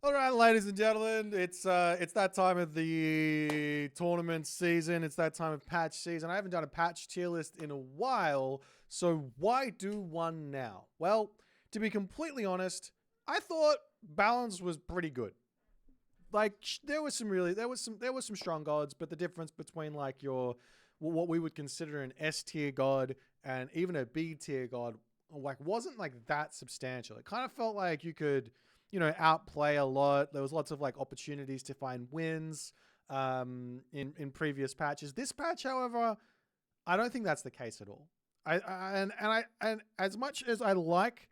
All right, ladies and gentlemen, it's that time of the tournament season. It's that time of patch season. I haven't done a patch tier list in a while, so why do one now? Well, to be completely honest, I thought balance was pretty good. Like there was some strong gods, but the difference between like your what we would consider an S tier god and even a B tier god like wasn't like that substantial. It kind of felt like you could, outplay a lot. There was lots of like opportunities to find wins in previous patches. This patch, however, I don't think that's the case at all. And as much as I like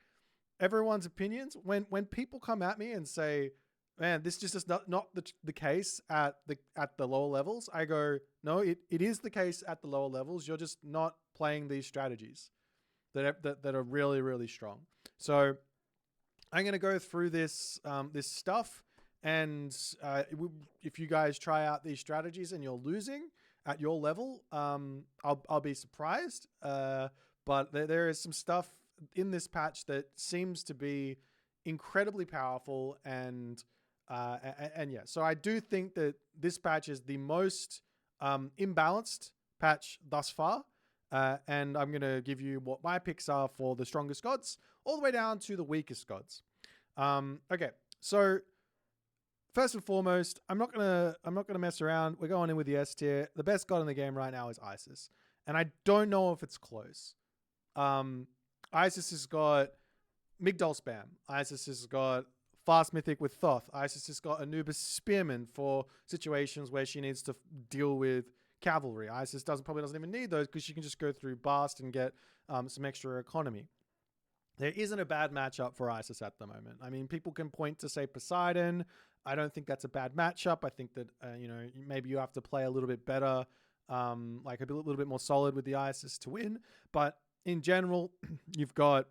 everyone's opinions, when people come at me and say, man, this just is not the case at the lower levels, I go, no, it is the case at the lower levels. You're just not playing these strategies that are really, really strong. So I'm going to go through this stuff, and if you guys try out these strategies and you're losing at your level, I'll be surprised. But there is some stuff in this patch that seems to be incredibly powerful, and yeah. So I do think that this patch is the most imbalanced patch thus far. And I'm going to give you what my picks are for the strongest gods, all the way down to the weakest gods. Okay, so first and foremost, I'm not gonna mess around. We're going in with the S tier. The best god in the game right now is Isis, and I don't know if it's close. Isis has got Migdol spam. Isis has got Fast Mythic with Thoth. Isis has got Anubis Spearman for situations where she needs to deal with cavalry. Isis probably doesn't even need those because she can just go through Bast and get some extra economy. There isn't a bad matchup for Isis at the moment. I mean, people can point to, say, Poseidon. I don't think that's a bad matchup. I think that, maybe you have to play a little bit better, like a little bit more solid with the Isis to win. But in general, you've got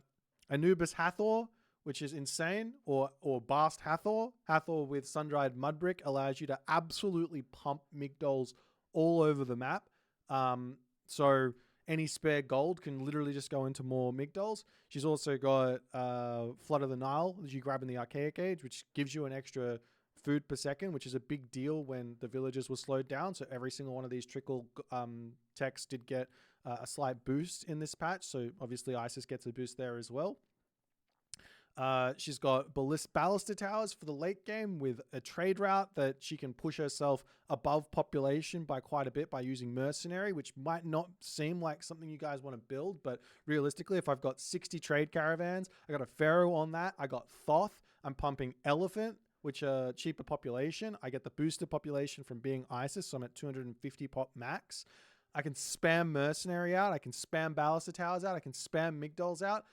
Anubis Hathor, which is insane, or Bast Hathor. Hathor with Sun-Dried Mudbrick allows you to absolutely pump Migdols all over the map. So any spare gold can literally just go into more Migdols. She's also got Flood of the Nile that you grab in the Archaic Age, which gives you an extra food per second, which is a big deal when the villagers were slowed down. So every single one of these trickle techs did get a slight boost in this patch. So obviously Isis gets a boost there as well. She's got Ballista Towers for the late game with a trade route that she can push herself above population by quite a bit by using Mercenary, which might not seem like something you guys want to build, but realistically, if I've got 60 trade caravans, I got a Pharaoh on that, I got Thoth, I'm pumping Elephant, which are cheaper population. I get the boosted population from being Isis, so I'm at 250 pop max. I can spam Mercenary out, I can spam Ballista Towers out, I can spam Migdols out.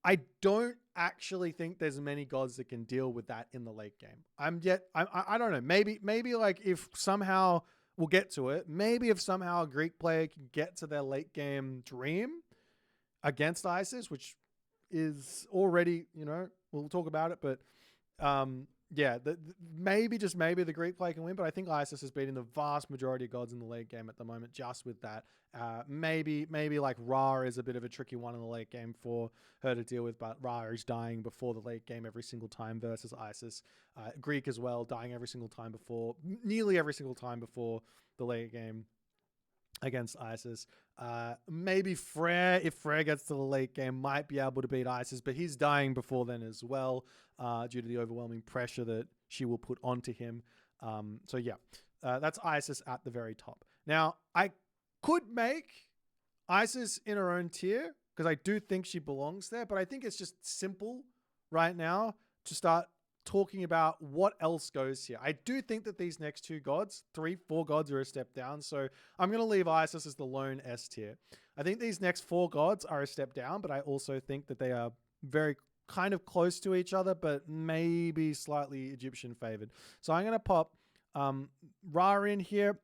I don't actually think there's many gods that can deal with that in the late game. I don't know. Maybe like if somehow we'll get to it. Maybe if somehow a Greek player can get to their late game dream against Isis, which is already, we'll talk about it, but yeah, maybe the Greek player can win, but I think Isis is beating the vast majority of gods in the late game at the moment just with that. Maybe like Ra is a bit of a tricky one in the late game for her to deal with, but Ra is dying before the late game every single time versus Isis. Greek as well, dying nearly every single time before the late game against Isis. Maybe Freyr, if Freyr gets to the late game, might be able to beat Isis, but he's dying before then as well due to the overwhelming pressure that she will put onto him. So yeah, that's Isis at the very top. Now, I could make Isis in her own tier because I do think she belongs there, but I think it's just simple right now to start talking about what else goes here. I do think that these next two gods, 3-4 gods, are a step down. So I'm going to leave Isis as the lone S tier. I think these next 4 gods are a step down, but I also think that they are very kind of close to each other, but maybe slightly Egyptian favored. So I'm going to pop Ra in here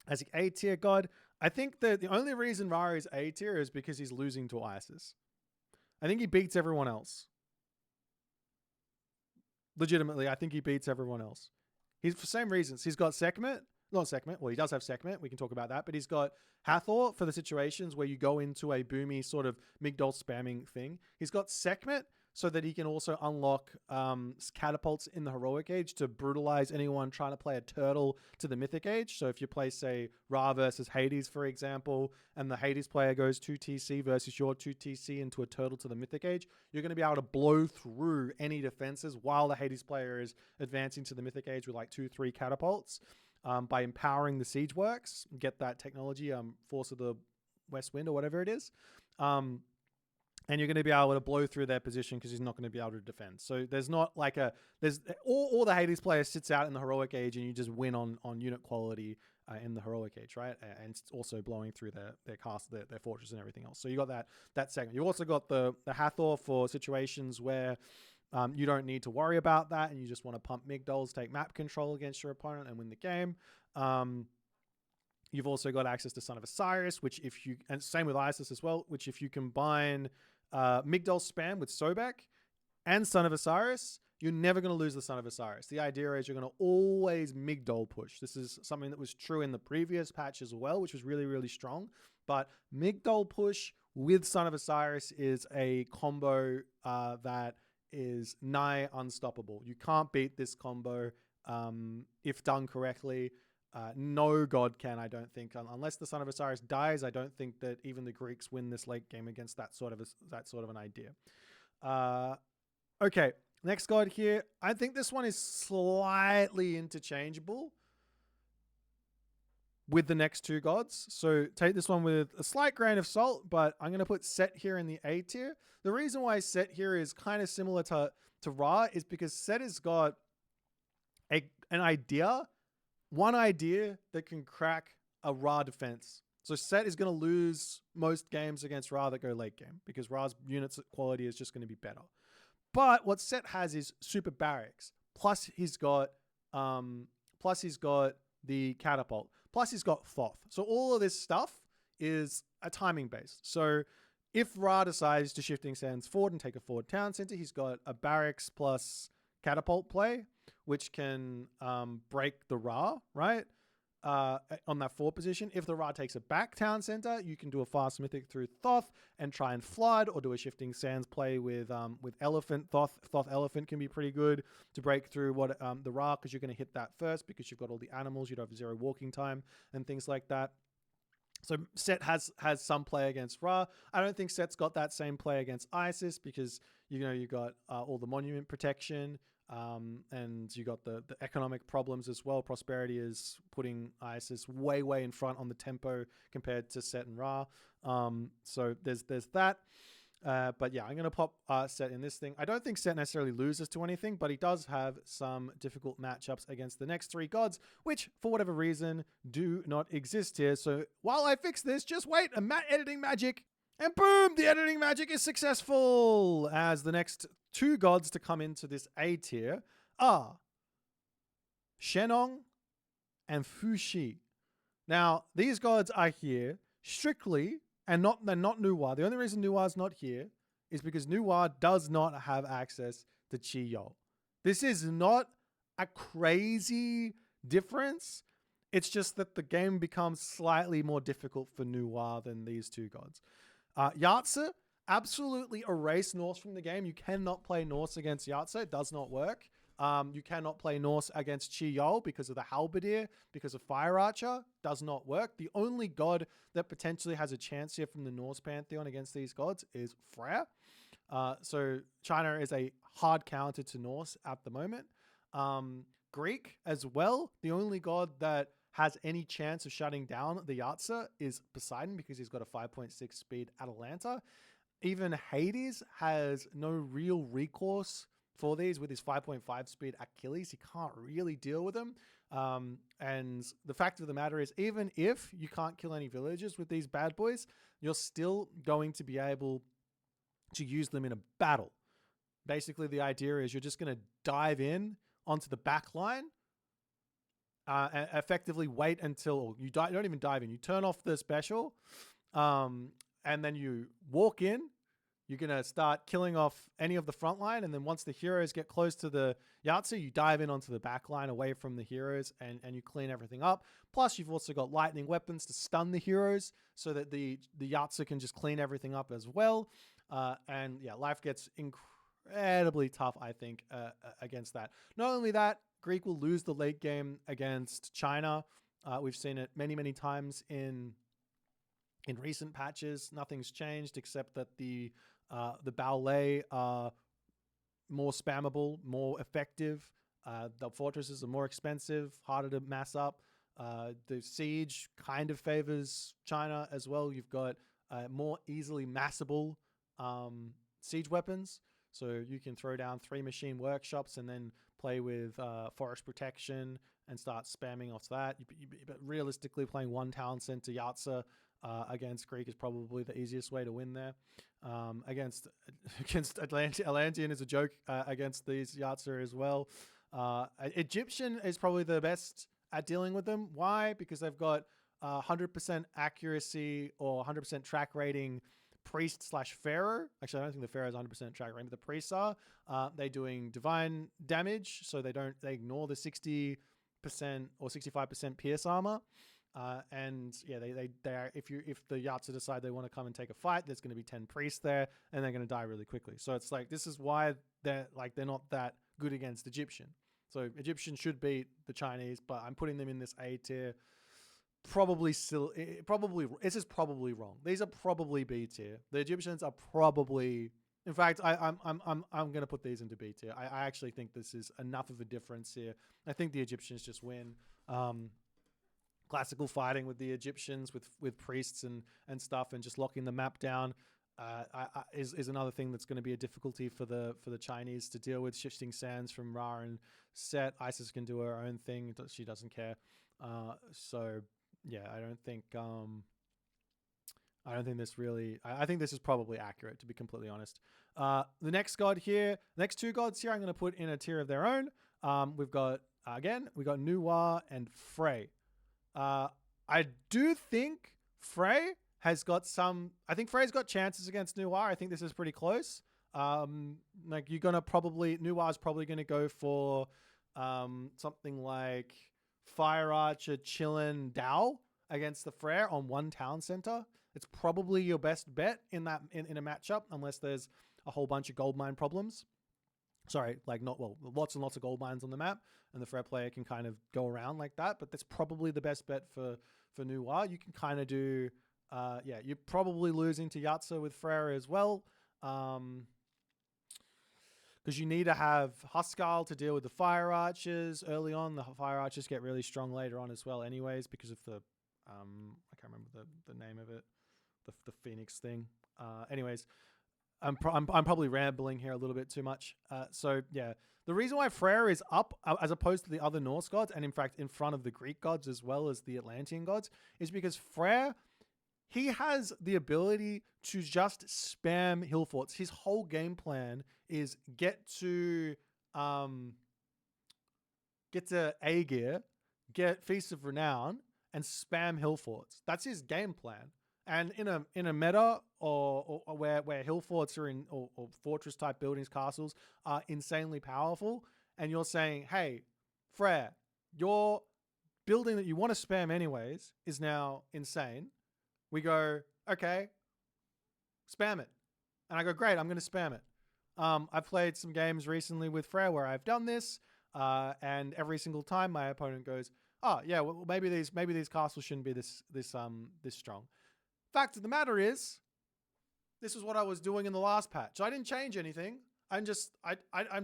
as an A tier god. I think that the only reason Ra is A tier is because he's losing to Isis. I think he beats everyone else. Legitimately, I think he beats everyone else. He's for the same reasons. He's got Sekhmet. Not Sekhmet. Well, he does have Sekhmet. We can talk about that. But he's got Hathor for the situations where you go into a boomy sort of Migdol spamming thing. He's got Sekhmet so that he can also unlock catapults in the heroic age to brutalize anyone trying to play a turtle to the mythic age. So if you play, say, Ra versus Hades, for example, and the Hades player goes 2TC versus your 2TC into a turtle to the mythic age, you're going to be able to blow through any defenses while the Hades player is advancing to the mythic age with like 2-3 catapults by empowering the siege works. Get that technology, Force of the West Wind or whatever it is. And you're going to be able to blow through their position because he's not going to be able to defend. So there's not like all the Hades player sits out in the heroic age and you just win on unit quality in the heroic age, right? And it's also blowing through their castle, their fortress and everything else. So you got that segment. You also got the Hathor for situations where you don't need to worry about that and you just want to pump Migdols, take map control against your opponent and win the game. You've also got access to Son of Osiris, which and same with Isis as well, which if you combine Migdol spam with Sobek and Son of Osiris, you're never going to lose the Son of Osiris. The idea is you're going to always Migdol push. This is something that was true in the previous patch as well, which was really, really strong. But Migdol push with Son of Osiris is a combo that is nigh unstoppable. You can't beat this combo if done correctly. No god can, I don't think, unless the Son of Osiris dies. I don't think that even the Greeks win this late game against that sort of an idea. Okay, next god here. I think this one is slightly interchangeable with the next two gods. So take this one with a slight grain of salt, but I'm going to put Set here in the A tier. The reason why Set here is kind of similar to Ra is because Set has got one idea that can crack a Ra defense. So Set is going to lose most games against Ra that go late game because Ra's units quality is just going to be better. But what Set has is super barracks. Plus he's got the catapult. Plus he's got Thoth. So all of this stuff is a timing based. So if Ra decides to shifting sands forward and take a forward town center, he's got a barracks plus catapult play, which can break the Ra, right? On that forward position. If the Ra takes a back town center, you can do a fast mythic through Thoth and try and flood, or do a shifting sands play with elephant. Thoth elephant can be pretty good to break through the Ra, because you're going to hit that first because you've got all the animals, you don't have 0 walking time and things like that. So Set has some play against Ra. I don't think Set's got that same play against Isis because you got all the monument protection. And you got the economic problems as well. Prosperity is putting Isis way in front on the tempo compared to Set and Ra. So there's that. But yeah, I'm going to pop Set in this thing. I don't think Set necessarily loses to anything, but he does have some difficult matchups against the next 3 gods, which for whatever reason do not exist here. So while I fix this, just wait, a editing magic. And boom, the editing magic is successful, as the next 2 gods to come into this A tier are Shenong and Fuxi. Now, these gods are here strictly, and they're not Nuwa. The only reason Nuwa is not here is because Nuwa does not have access to Chi Yo. This is not a crazy difference. It's just that the game becomes slightly more difficult for Nuwa than these 2 gods. Yatze, absolutely erase Norse from the game. You cannot play Norse against Yatze. It does not work. You cannot play Norse against Chi Yo because of the Halberdier, because of Fire Archer. Does not work. The only god that potentially has a chance here from the Norse pantheon against these gods is Freyr. So China is a hard counter to Norse at the moment. Greek as well. The only god that has any chance of shutting down the Yatze is Poseidon, because he's got a 5.6 speed Atalanta. Even Hades has no real recourse for these with his 5.5 speed Achilles. He can't really deal with them. And the fact of the matter is, even if you can't kill any villagers with these bad boys, you're still going to be able to use them in a battle. Basically, the idea is you're just going to dive in onto the back line, and effectively wait until you don't even dive in. You turn off the special, and then you walk in. You're going to start killing off any of the front line, and then once the heroes get close to the Yahtzee, you dive in onto the back line away from the heroes, and you clean everything up. Plus, you've also got lightning weapons to stun the heroes so that the Yahtzee can just clean everything up as well. And yeah, life gets incredibly tough, I think, against that. Not only that, Greek will lose the late game against China. We've seen it many, many times in recent patches. Nothing's changed except that the ballet are more spammable, more effective. The fortresses are more expensive, harder to mass up. The siege kind of favors China as well. You've got more easily massable siege weapons. So you can throw down 3 machine workshops and then play with forest protection and start spamming off that. But realistically, playing 1 town center Yatsa against Greek is probably the easiest way to win there. Against Atlantean is a joke against these Yatsa as well. Egyptian is probably the best at dealing with them. Why? Because they've got 100% accuracy or 100% track rating priest / pharaoh. Actually, I don't think the pharaoh is 100% track rating, but the priests are. They're doing divine damage, so they ignore the 60% or 65% pierce armor. And yeah, they are, if the Yatsa decide they want to come and take a fight, there's going to be 10 priests there, and they're going to die really quickly. So it's like, this is why they're not that good against Egyptian. So Egyptian should beat the Chinese, but I'm putting them in this A tier. This is probably wrong. These are probably B tier. The Egyptians are probably, in fact, I'm going to put these into B tier. I actually think this is enough of a difference here. I think the Egyptians just win. Classical fighting with the Egyptians with priests and stuff, and just locking the map down is another thing that's going to be a difficulty for the Chinese to deal with. Shifting sands from Ra and Set. Isis can do her own thing. She doesn't care. So yeah, I don't think this really. I think this is probably accurate, to be completely honest. The next god here, next 2 gods here, I'm going to put in a tier of their own. We've got Nuwa and Frey. I do think Frey has got some. I think Frey's got chances against Nuwa. I think this is pretty close. Like Nuwa's probably gonna go for something like Fire Archer, Chillin, Dao against the Freyr on 1 town center. It's probably your best bet in a matchup, unless there's a whole bunch of gold mine problems. Sorry, lots and lots of gold mines on the map, and the Freyr player can kind of go around like that. But that's probably the best bet for Nuwa. You can kind of do, you're probably losing to Yatsa with Freyr as well, because you need to have Huskal to deal with the Fire Archers early on. The Fire Archers get really strong later on as well, anyways, because of the I can't remember the name of it, the Phoenix thing. Anyways. I'm probably rambling here a little bit too much. So yeah, the reason why Freyr is up as opposed to the other Norse gods, and in fact in front of the Greek gods as well as the Atlantean gods, is because Freyr, he has the ability to just spam hill forts. His whole game plan is get to Aegir, get Feast of Renown, and spam hill forts. That's his game plan. And in a meta or where hill forts are in or fortress type buildings, castles are insanely powerful, and you're saying, hey, Freyr, your building that you want to spam anyways is now insane. We go, okay, spam it. And I go, great, I'm going to spam it. I've played some games recently with Freyr where I've done this, and every single time my opponent goes, oh yeah, well maybe these castles shouldn't be this strong. Fact of the matter is, this is what I was doing in the last patch. I didn't change anything. I'm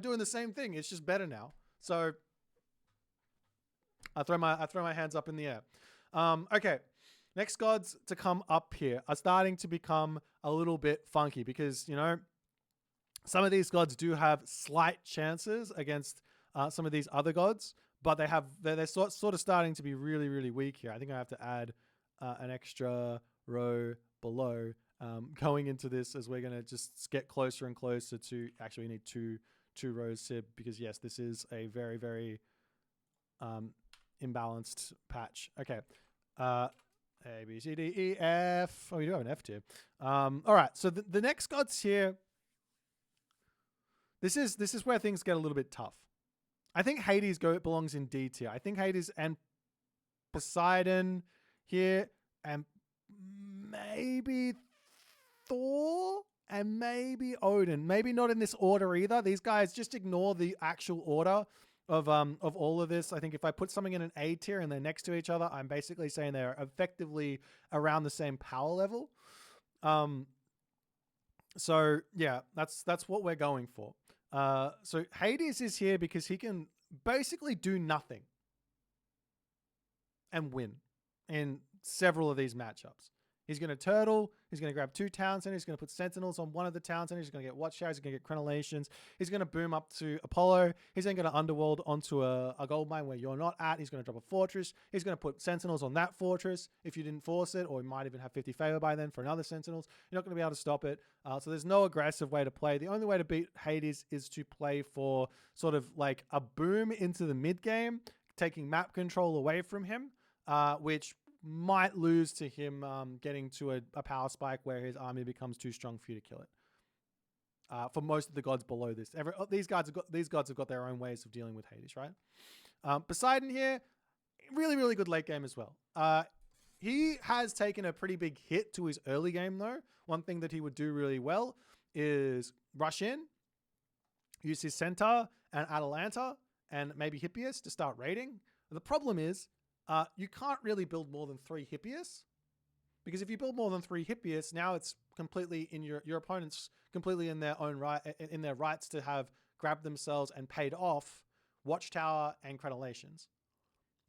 doing the same thing. It's just better now. So I throw my hands up in the air. Okay, next gods to come up here are starting to become a little bit funky, because some of these gods do have slight chances against some of these other gods, but they're sort of starting to be really, really weak here. I think I have to add an extra row below going into this, as we're going to just get closer and closer to, actually we need two rows here, because yes, this is a very, very imbalanced patch. Okay, A, B, C, D, E, F. Oh, you do have an F tier. All right, so the next gods here, this is where things get a little bit tough. I think Hades belongs in D tier. I think Hades and Poseidon here, and maybe Thor and maybe Odin. Maybe not in this order either. These guys, just ignore the actual order of all of this. I think if I put something in an A tier and they're next to each other, I'm basically saying they're effectively around the same power level. So yeah, that's what we're going for. So Hades is here because he can basically do nothing and win in several of these matchups. He's going to turtle. He's going to grab 2 town centers. He's going to put sentinels on one of the town centers. He's going to get watchtowers. He's going to get crenellations. He's going to boom up to Apollo. He's then going to underworld onto a gold mine where you're not at. He's going to drop a fortress. He's going to put sentinels on that fortress if you didn't force it, or he might even have 50 favor by then for another sentinels. You're not going to be able to stop it. So there's no aggressive way to play. The only way to beat Hades is to play for sort of like a boom into the mid game, taking map control away from him, which might lose to him getting to a power spike where his army becomes too strong for you to kill it. For most of the gods below this, these gods have got their own ways of dealing with Hades, right? Poseidon here, really good late game as well. He has taken a pretty big hit to his early game though. One thing that he would do really well is rush in, use his centaur and Atalanta and maybe Hippias to start raiding. The problem is, you can't really build more than 3 Hippias, because if you build more than 3 Hippias, now it's completely in your opponent's completely in their own right, in their rights to have grabbed themselves and paid off Watchtower and Crenellations.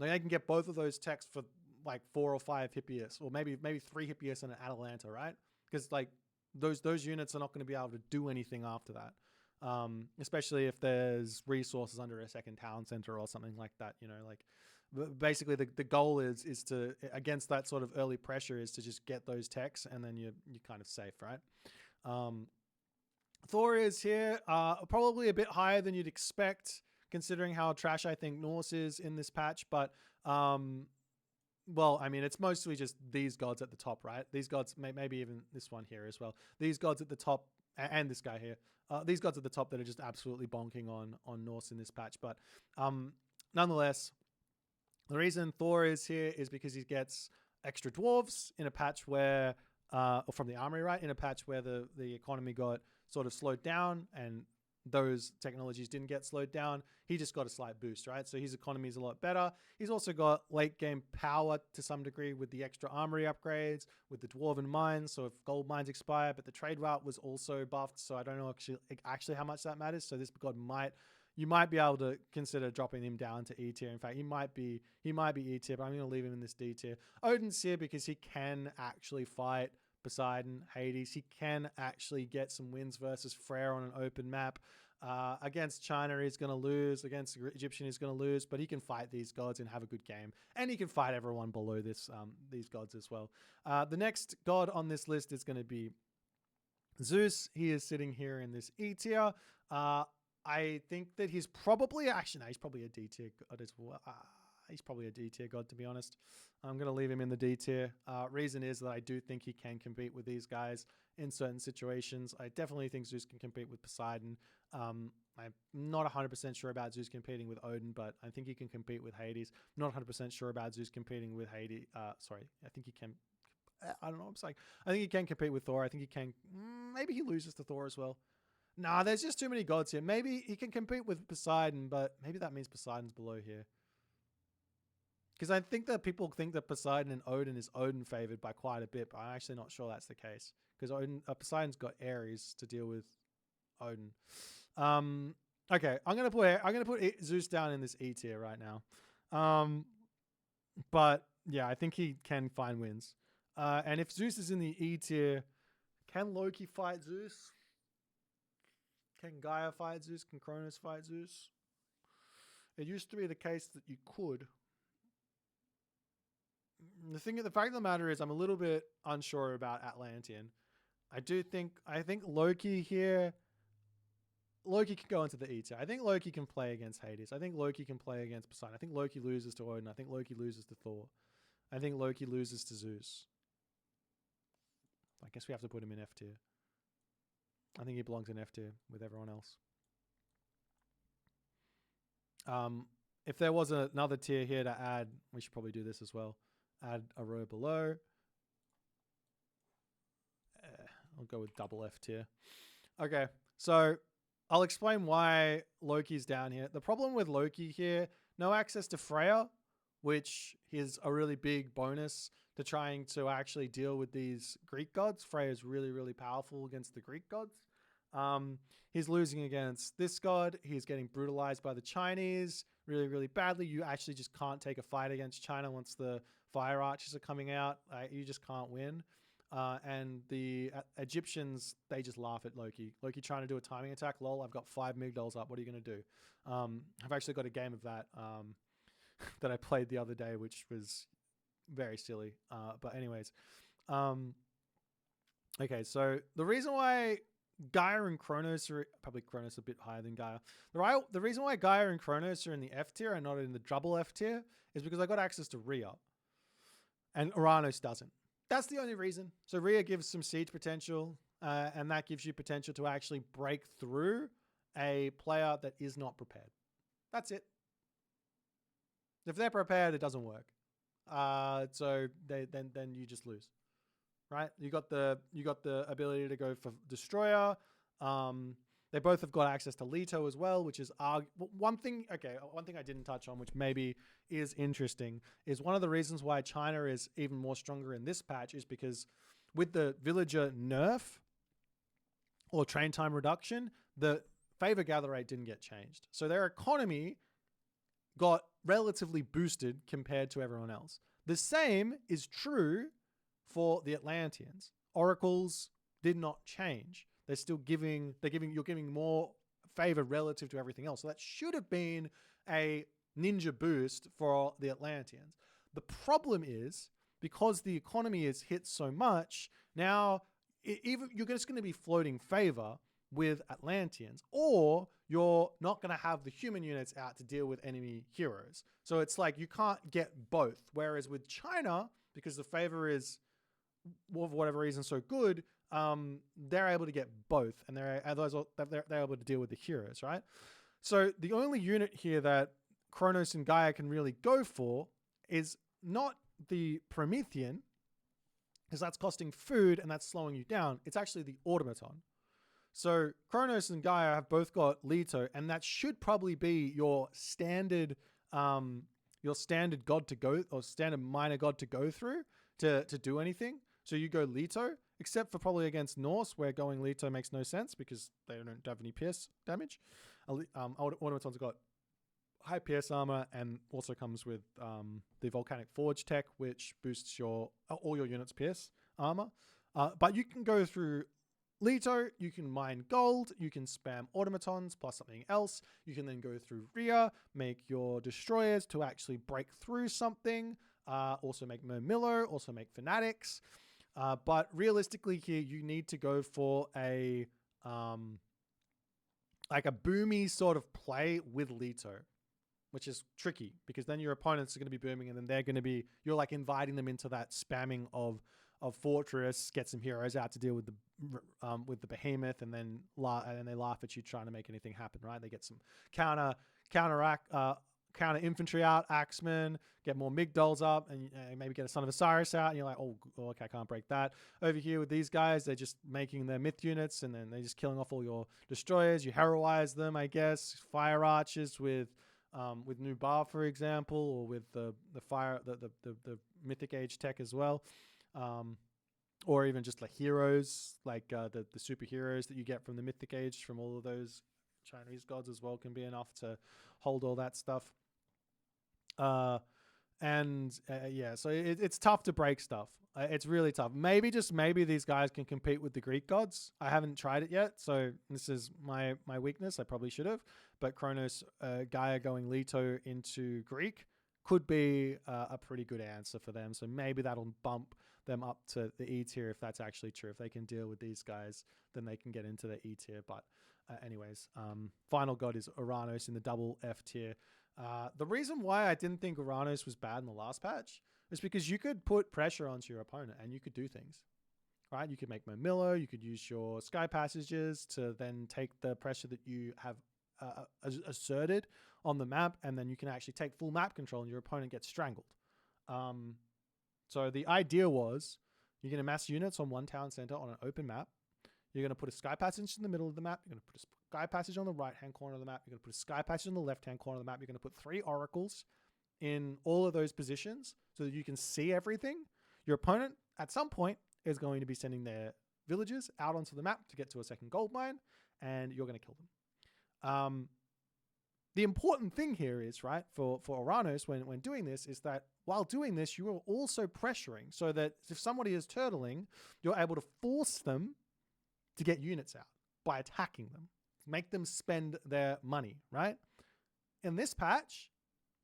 Like they can get both of those techs for like 4 or 5 Hippias, or maybe 3 Hippias and an Atalanta, right? Because like those units are not going to be able to do anything after that. Especially if there's resources under a second town center or something like that, you know, like basically the goal is to, against that sort of early pressure, is to just get those techs and then you're kind of safe, right? Thor is here, probably a bit higher than you'd expect considering how trash I think Norse is in this patch, but well, I mean, it's mostly just these gods at the top, right? These gods, maybe even this one here as well. These gods at the top, and this guy here. These gods at the top that are just absolutely bonking on Norse in this patch. But nonetheless, the reason Thor is here is because he gets extra dwarves in a patch where, or from the armory, right? In a patch where the economy got sort of slowed down and those technologies didn't get slowed down. He just got a slight boost, right? So his economy is a lot better. He's also got late game power to some degree with the extra armory upgrades, with the dwarven mines. So if gold mines expire, but the trade route was also buffed. So I don't know actually how much that matters. So this god you might be able to consider dropping him down to E tier. In fact, he might be E tier, but I'm going to leave him in this D tier. Odin's here because he can actually fight Poseidon, Hades. He can actually get some wins versus Freyr on an open map. Against China, he's going to lose. Against Egyptian, he's going to lose. But he can fight these gods and have a good game. And he can fight everyone below this these gods as well. The next god on this list is going to be Zeus. He is sitting here in this E tier. I think that he's probably he's probably a D tier god as well. He's probably a D tier god, to be honest. I'm going to leave him in the D tier. Reason is that I do think he can compete with these guys in certain situations. I definitely think Zeus can compete with Poseidon. I'm not 100% sure about Zeus competing with Odin, but I think he can compete with Hades. I'm not 100% sure about Zeus competing with Hades. Sorry, I think he can. I don't know what I'm saying. I think he can compete with Thor. I think he can. Maybe he loses to Thor as well. Nah, there's just too many gods here. Maybe he can compete with Poseidon, but maybe that means Poseidon's below here. Because I think that people think that Poseidon and Odin is Odin favored by quite a bit, but I'm actually not sure that's the case. Because Poseidon's got Ares to deal with Odin. Okay, I'm gonna put Zeus down in this E tier right now. But yeah, I think he can find wins. And if Zeus is in the E tier, can Loki fight Zeus? Can Gaia fight Zeus? Can Kronos fight Zeus? It used to be the case that you could. The fact of the matter is I'm a little bit unsure about Atlantean. I think Loki here, Loki can go into the E tier. I think Loki can play against Hades. I think Loki can play against Poseidon. I think Loki loses to Odin. I think Loki loses to Thor. I think Loki loses to Zeus. I guess we have to put him in F tier. I think he belongs in F tier with everyone else. If there was another tier here to add, we should probably do this as well. Add a row below. I'll go with double F tier. Okay, so I'll explain why Loki's down here. The problem with Loki here, no access to Freyr, which is a really big bonus to trying to actually deal with these Greek gods. Freyr is really, really powerful against the Greek gods. He's losing against this god. He's getting brutalized by the Chinese really, really badly. You actually just can't take a fight against China once the fire archers are coming out. You just can't win. And the Egyptians, they just laugh at Loki. Loki trying to do a timing attack. Lol, I've got 5 migdols up. What are you going to do? I've actually got a game of that that I played the other day, which was very silly. But anyways. Okay, so the reason why Gaia and Kronos are probably Kronos a bit higher than Gaia. The reason why Gaia and Kronos are in the F tier and not in the double F tier is because I got access to Rhea, and Oranos doesn't. That's the only reason. So Rhea gives some siege potential, and that gives you potential to actually break through a player that is not prepared. That's it. If they're prepared, it doesn't work. So then you just lose. Right, you got the ability to go for Destroyer. They both have got access to Leto as well, which is one thing. Okay, one thing I didn't touch on, which maybe is interesting, is one of the reasons why China is even more stronger in this patch is because with the villager nerf or train time reduction, the favor gather rate didn't get changed, so their economy got relatively boosted compared to everyone else. The same is true for the Atlanteans. Oracles did not change. They're still you're giving more favor relative to everything else. So that should have been a ninja boost for the Atlanteans. The problem is because the economy is hit so much, now even you're just going to be floating favor with Atlanteans, or you're not going to have the human units out to deal with enemy heroes. So it's like you can't get both. Whereas with China, because the favor is for whatever reason so good, they're able to get both, and they're able to deal with the heroes, right? So the only unit here that Kronos and Gaia can really go for is not the Promethean, because that's costing food and that's slowing you down. It's actually the Automaton. So Kronos and Gaia have both got Leto, and that should probably be your standard god to go, or standard minor god to go through to do anything. So you go Leto, except for probably against Norse, where going Leto makes no sense because they don't have any pierce damage. Automaton's got high pierce armor and also comes with the Volcanic Forge tech, which boosts all your units' pierce armor. But you can go through Leto, you can mine gold, you can spam automatons plus something else. You can then go through Rhea, make your destroyers to actually break through something. Also make Mermillo, also make Fanatics. But realistically here, you need to go for a boomy sort of play with Leto, which is tricky because then your opponents are going to be booming, and then you're like inviting them into that spamming of Fortress, get some heroes out to deal with the behemoth, and then they laugh at you trying to make anything happen, right? They get some counter infantry out, axemen, get more migdols up, and maybe get a Son of Osiris out, and you're like, oh, okay, I can't break that. Over here with these guys, they're just making their myth units, and then they're just killing off all your destroyers. You heroize them, I guess. Fire archers with Nubar, for example, or with the Mythic Age tech as well. Or even just like heroes, like the superheroes that you get from the Mythic Age from all of those Chinese gods as well can be enough to hold all that stuff. So it's tough to break stuff. It's really tough. Maybe these guys can compete with the Greek gods. I haven't tried it yet, so this is my weakness. I probably should have. But Kronos, Gaia going Leto into Greek could be a pretty good answer for them. So maybe that'll bump them up to the E tier if that's actually true. If they can deal with these guys, then they can get into the E tier. But anyways, final god is Oranos in the double F tier. The reason why I didn't think Oranos was bad in the last patch is because you could put pressure onto your opponent and you could do things, right? You could make Mermillo, you could use your Sky Passages to then take the pressure that you have asserted on the map, and then you can actually take full map control and your opponent gets strangled. So the idea was you're going to mass units on one town center on an open map. You're going to put a sky passage in the middle of the map. You're going to put a sky passage on the right-hand corner of the map. You're going to put a sky passage on the left-hand corner of the map. You're going to put 3 oracles in all of those positions so that you can see everything. Your opponent, at some point, is going to be sending their villagers out onto the map to get to a second gold mine, and you're going to kill them. The important thing here is, right, for Oranos when doing this, is that while doing this, you are also pressuring so that if somebody is turtling, you're able to force them to get units out by attacking them. Make them spend their money, right? In this patch,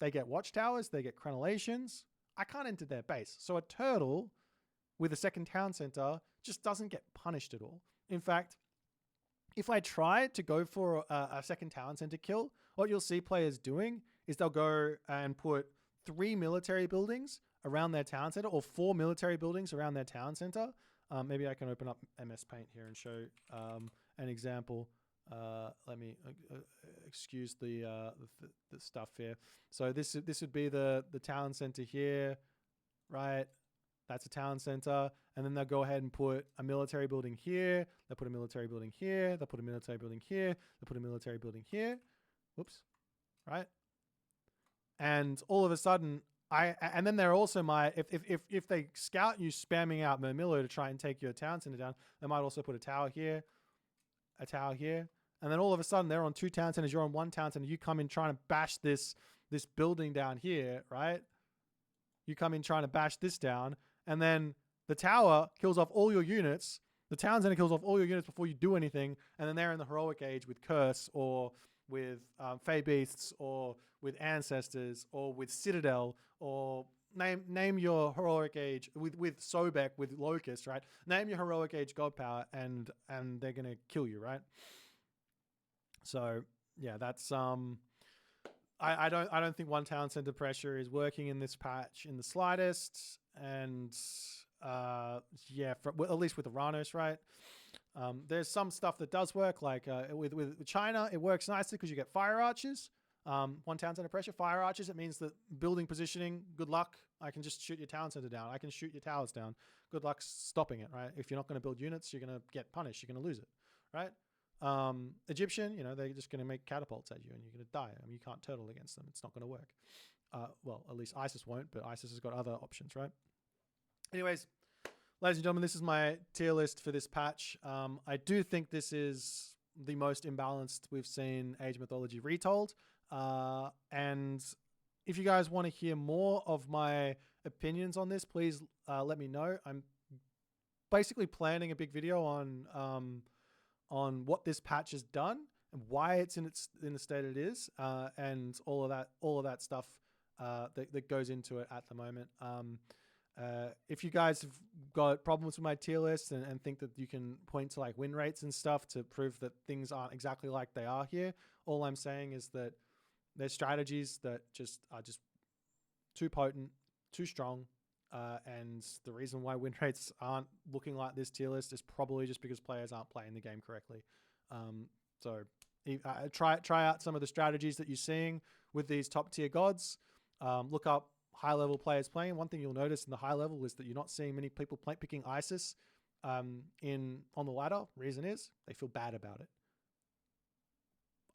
they get watchtowers, they get crenellations. I can't enter their base. So a turtle with a second town center just doesn't get punished at all. In fact, if I try to go for a second town center kill, what you'll see players doing is they'll go and put 3 military buildings around their town center, or 4 military buildings around their town center. Maybe I can open up MS Paint here and show an example. Let me excuse the stuff here. So this would be the town center here, right? That's a town center. And then they'll go ahead and put a military building here. They'll put a military building here. They'll put a military building here. They'll put a military building here. Whoops. Right? And all of a sudden, and then they're also if they scout you spamming out Mermillo to try and take your town center down, they might also put a tower here, and then all of a sudden they're on 2 town centers, you're on 1 town center, you come in trying to bash this building down here, right? You come in trying to bash this down, and then the tower kills off all your units, the town center kills off all your units before you do anything, and then they're in the heroic age with Curse, or with Fey Beasts, or with Ancestors, or with Citadel, or name your heroic age with Sobek, with Locust, right? Name your heroic age god power, and they're gonna kill you, right? So yeah, that's I don't think 1 town center pressure is working in this patch in the slightest, and yeah, at least with Oranos, right? There's some stuff that does work, like with China, it works nicely because you get fire archers. 1 town center pressure, fire archers, it means that building positioning, good luck. I can just shoot your town center down. I can shoot your towers down. Good luck stopping it, right? If you're not going to build units, you're going to get punished. You're going to lose it, right? Egyptian, they're just going to make catapults at you and you're going to die. I mean, you can't turtle against them. It's not going to work. Well, at least ISIS won't, but ISIS has got other options, right? Anyways, ladies and gentlemen, this is my tier list for this patch. I do think this is the most imbalanced we've seen Age of Mythology Retold. And if you guys want to hear more of my opinions on this, please let me know. I'm basically planning a big video on what this patch has done and why it's in the state it is, and all of that stuff that goes into it at the moment. If you guys have got problems with my tier list and think that you can point to like win rates and stuff to prove that things aren't exactly like they are here, all I'm saying is that there's strategies that are just too potent, too strong, and the reason why win rates aren't looking like this tier list is probably just because players aren't playing the game correctly. So try out some of the strategies that you're seeing with these top tier gods. Look up high level players playing. One thing you'll notice in the high level is that you're not seeing many people picking ISIS on the ladder. Reason is they feel bad about it.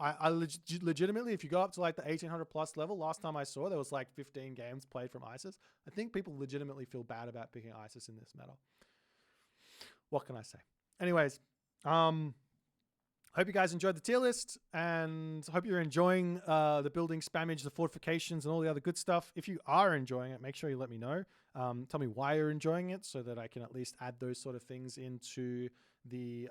I legitimately, if you go up to like the 1800 plus level, last time I saw there was like 15 games played from ISIS. I think people legitimately feel bad about picking ISIS in this meta. What can I say? Anyways, hope you guys enjoyed the tier list, and hope you're enjoying the building spammage, the fortifications, and all the other good stuff. If you are enjoying it, make sure you let me know. Tell me why you're enjoying it so that I can at least add those sort of things into the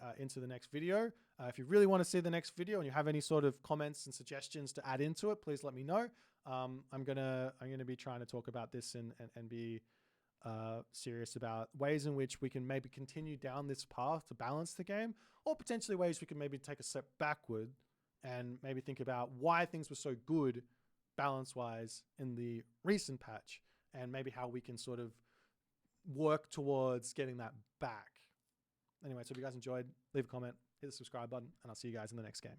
next video. If you really want to see the next video and you have any sort of comments and suggestions to add into it, please let me know. I'm gonna be trying to talk about this and be serious about ways in which we can maybe continue down this path to balance the game, or potentially ways we can maybe take a step backward and maybe think about why things were so good balance wise in the recent patch, and maybe how we can sort of work towards getting that back. Anyway, so if you guys enjoyed, leave a comment, hit the subscribe button, and I'll see you guys in the next game.